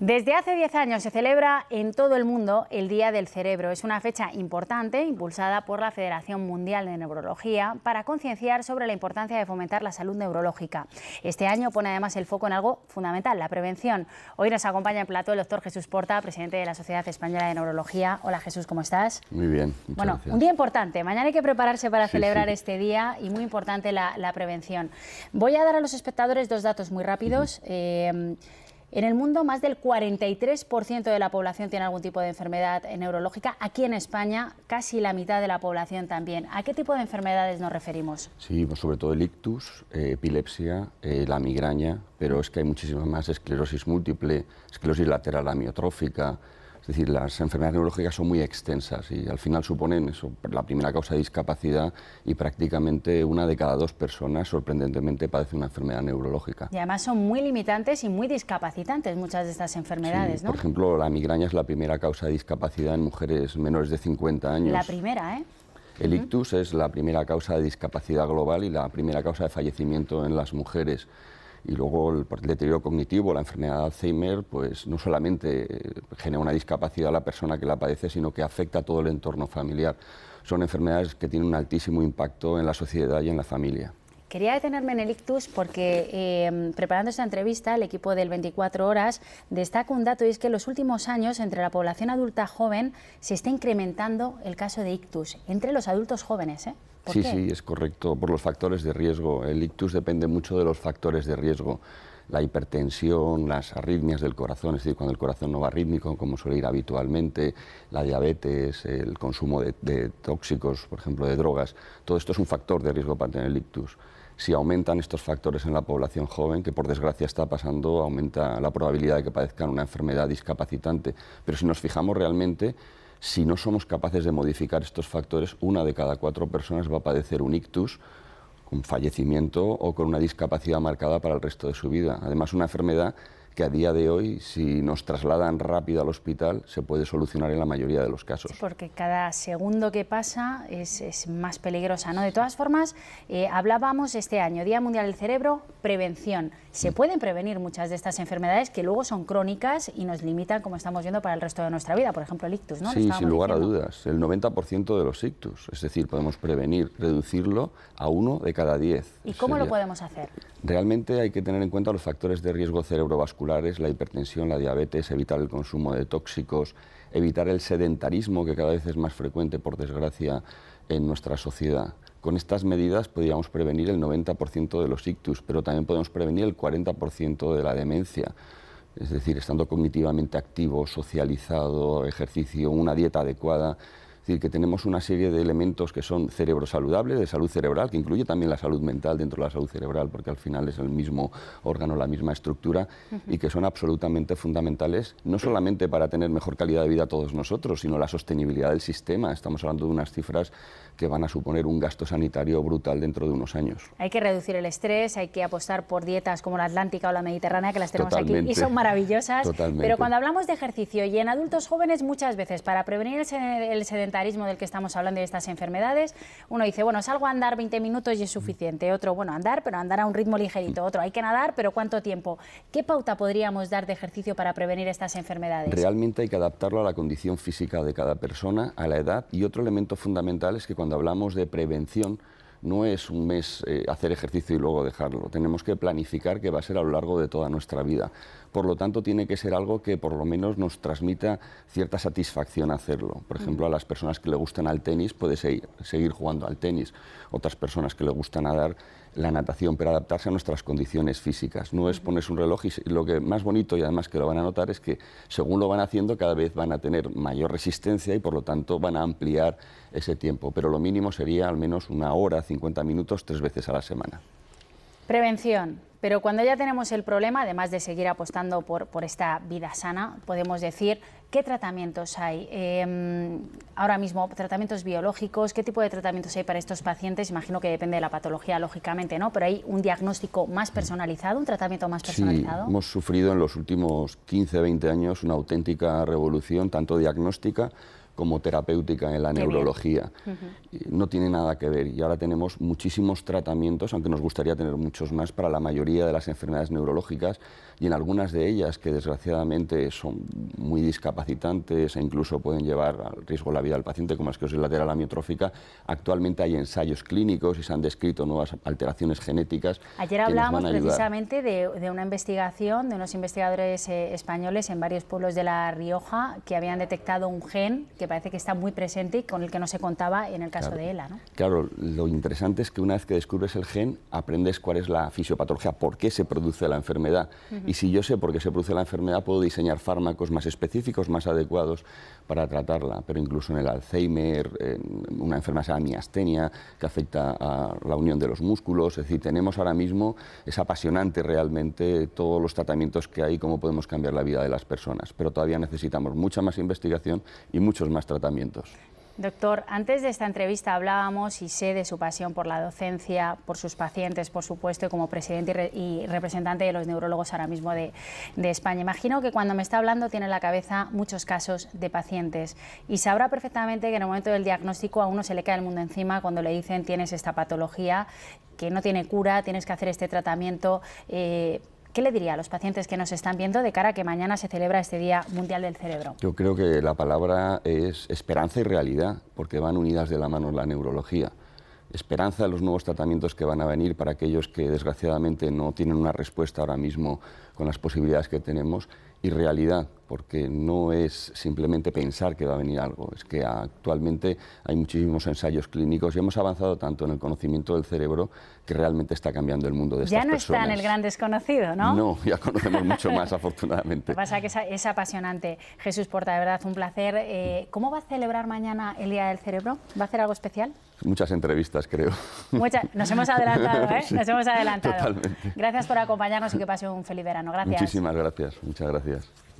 Desde hace 10 años se celebra en todo el mundo el Día del Cerebro. Es una fecha importante, impulsada por la Federación Mundial de Neurología, para concienciar sobre la importancia de fomentar la salud neurológica. Este año pone además el foco en algo fundamental, la prevención. Hoy nos acompaña en plató el doctor Jesús Porta, presidente de la Sociedad Española de Neurología. Hola Jesús, ¿cómo estás? Muy bien, muchas gracias. Un día importante. Mañana hay que prepararse para celebrar este día y muy importante la prevención. Voy a dar a los espectadores dos datos muy rápidos. En el mundo, más del 43% de la población tiene algún tipo de enfermedad neurológica. Aquí en España, casi la mitad de la población también. ¿A qué tipo de enfermedades nos referimos? Sí, pues sobre todo el ictus, epilepsia, la migraña, pero es que hay muchísimas más: esclerosis múltiple, esclerosis lateral amiotrófica. Es decir, las enfermedades neurológicas son muy extensas y al final suponen la primera causa de discapacidad, y prácticamente una de cada dos personas, sorprendentemente, padece una enfermedad neurológica. Y además son muy limitantes y muy discapacitantes muchas de estas enfermedades, sí, ¿no? Por ejemplo, la migraña es la primera causa de discapacidad en mujeres menores de 50 años. La primera, ¿eh? El ictus es la primera causa de discapacidad global y la primera causa de fallecimiento en las mujeres. Y luego el deterioro cognitivo, la enfermedad de Alzheimer, pues no solamente genera una discapacidad a la persona que la padece, sino que afecta a todo el entorno familiar. Son enfermedades que tienen un altísimo impacto en la sociedad y en la familia. Quería detenerme en el ictus porque preparando esta entrevista el equipo del 24 Horas destaca un dato, y es que en los últimos años entre la población adulta joven se está incrementando el caso de ictus entre los adultos jóvenes, ¿eh? ¿Por qué? Sí, es correcto, por los factores de riesgo. El ictus depende mucho de los factores de riesgo. La hipertensión, las arritmias del corazón, es decir, cuando el corazón no va rítmico, como suele ir habitualmente, la diabetes, el consumo de tóxicos, por ejemplo, de drogas. Todo esto es un factor de riesgo para tener el ictus. Si aumentan estos factores en la población joven, que por desgracia está pasando, aumenta la probabilidad de que padezcan una enfermedad discapacitante. Pero si nos fijamos realmente, si no somos capaces de modificar estos factores, una de cada 4 personas va a padecer un ictus con fallecimiento o con una discapacidad marcada para el resto de su vida. Además, una enfermedad que a día de hoy, si nos trasladan rápido al hospital, se puede solucionar en la mayoría de los casos. Sí, porque cada segundo que pasa es más peligrosa, ¿no? De todas formas, hablábamos este año, Día Mundial del Cerebro, prevención. Se pueden prevenir muchas de estas enfermedades que luego son crónicas y nos limitan, como estamos viendo, para el resto de nuestra vida. Por ejemplo, el ictus, ¿no? Sí, sin lugar a dudas. El 90% de los ictus. Es decir, podemos prevenir, reducirlo a 1 de cada 10. ¿Y cómo lo podemos hacer? Realmente hay que tener en cuenta los factores de riesgo cerebrovasculares, la hipertensión, la diabetes, evitar el consumo de tóxicos, evitar el sedentarismo, que cada vez es más frecuente, por desgracia, en nuestra sociedad. Con estas medidas podríamos prevenir el 90% de los ictus, pero también podemos prevenir el 40% de la demencia. Es decir, estando cognitivamente activo, socializado, ejercicio, una dieta adecuada. Es decir, que tenemos una serie de elementos que son cerebro saludable, de salud cerebral, que incluye también la salud mental dentro de la salud cerebral, porque al final es el mismo órgano, la misma estructura, y que son absolutamente fundamentales, no solamente para tener mejor calidad de vida todos nosotros, sino la sostenibilidad del sistema. Estamos hablando de unas cifras que van a suponer un gasto sanitario brutal dentro de unos años. Hay que reducir el estrés, hay que apostar por dietas como la atlántica o la mediterránea, que las tenemos aquí y son maravillosas. Totalmente. Pero cuando hablamos de ejercicio y en adultos jóvenes, muchas veces para prevenir el sedentarismo del que estamos hablando y de estas enfermedades, uno dice, bueno, salgo a andar 20 minutos y es suficiente. Otro, bueno, andar, pero andar a un ritmo ligerito. Otro, hay que nadar, pero ¿cuánto tiempo? ¿Qué pauta podríamos dar de ejercicio para prevenir estas enfermedades? Realmente hay que adaptarlo a la condición física de cada persona, a la edad, y otro elemento fundamental es que cuando hablamos de prevención, no es un mes hacer ejercicio y luego dejarlo. Tenemos que planificar que va a ser a lo largo de toda nuestra vida. Por lo tanto, tiene que ser algo que por lo menos nos transmita cierta satisfacción hacerlo. Por ejemplo, a las personas que le gustan al tenis, puede seguir jugando al tenis. Otras personas que le gusta nadar, la natación, pero adaptarse a nuestras condiciones físicas. No es ponerse un reloj, y lo que más bonito, y además que lo van a notar, es que según lo van haciendo, cada vez van a tener mayor resistencia y por lo tanto van a ampliar ese tiempo. Pero lo mínimo sería al menos 1 hora, 50 minutos, 3 veces a la semana. Prevención. Pero cuando ya tenemos el problema, además de seguir apostando por esta vida sana, podemos decir, ¿qué tratamientos hay? Ahora mismo, tratamientos biológicos, ¿qué tipo de tratamientos hay para estos pacientes? Imagino que depende de la patología, lógicamente, ¿no? Pero hay un diagnóstico más personalizado, un tratamiento más personalizado. Sí, hemos sufrido en los últimos 15, 20 años una auténtica revolución, tanto diagnóstica como terapéutica en la neurología. No tiene nada que ver, y ahora tenemos muchísimos tratamientos, aunque nos gustaría tener muchos más, para la mayoría de las enfermedades neurológicas, y en algunas de ellas, que desgraciadamente son muy discapacitantes e incluso pueden llevar al riesgo la vida del paciente, como la esclerosis lateral amiotrófica, actualmente hay ensayos clínicos y se han descrito nuevas alteraciones genéticas. Ayer hablábamos precisamente de una investigación de unos investigadores españoles en varios pueblos de La Rioja que habían detectado un gen que parece que está muy presente y con el que no se contaba en el caso de ELA, ¿no? Claro, lo interesante es que una vez que descubres el gen, aprendes cuál es la fisiopatología, por qué se produce la enfermedad. Y si yo sé por qué se produce la enfermedad, puedo diseñar fármacos más específicos, más adecuados para tratarla. Pero incluso en el Alzheimer, en una enfermedad llama miastenia, que afecta a la unión de los músculos, es decir, tenemos ahora mismo, es apasionante realmente todos los tratamientos que hay, cómo podemos cambiar la vida de las personas. Pero todavía necesitamos mucha más investigación y muchos más tratamientos. Doctor, antes de esta entrevista hablábamos, y sé de su pasión por la docencia, por sus pacientes, por supuesto, y como presidente y representante de los neurólogos ahora mismo de España. Imagino que cuando me está hablando tiene en la cabeza muchos casos de pacientes y sabrá perfectamente que en el momento del diagnóstico a uno se le cae el mundo encima cuando le dicen tienes esta patología, que no tiene cura, tienes que hacer este tratamiento. ¿Qué le diría a los pacientes que nos están viendo de cara a que mañana se celebra este Día Mundial del Cerebro? Yo creo que la palabra es esperanza y realidad, porque van unidas de la mano en la neurología. Esperanza de los nuevos tratamientos que van a venir para aquellos que desgraciadamente no tienen una respuesta ahora mismo con las posibilidades que tenemos, y realidad, porque no es simplemente pensar que va a venir algo, es que actualmente hay muchísimos ensayos clínicos y hemos avanzado tanto en el conocimiento del cerebro que realmente está cambiando el mundo de estas personas. Ya no está en el gran desconocido, ¿no? No, ya conocemos mucho más, afortunadamente. Lo que pasa es que es apasionante. Jesús Porta, de verdad, un placer. ¿Cómo va a celebrar mañana el Día del Cerebro? ¿Va a hacer algo especial? Muchas entrevistas, creo. Nos hemos adelantado, ¿eh? Sí, nos hemos adelantado. Totalmente. Gracias por acompañarnos y que pase un feliz verano. Gracias. Muchísimas gracias. Muchas gracias.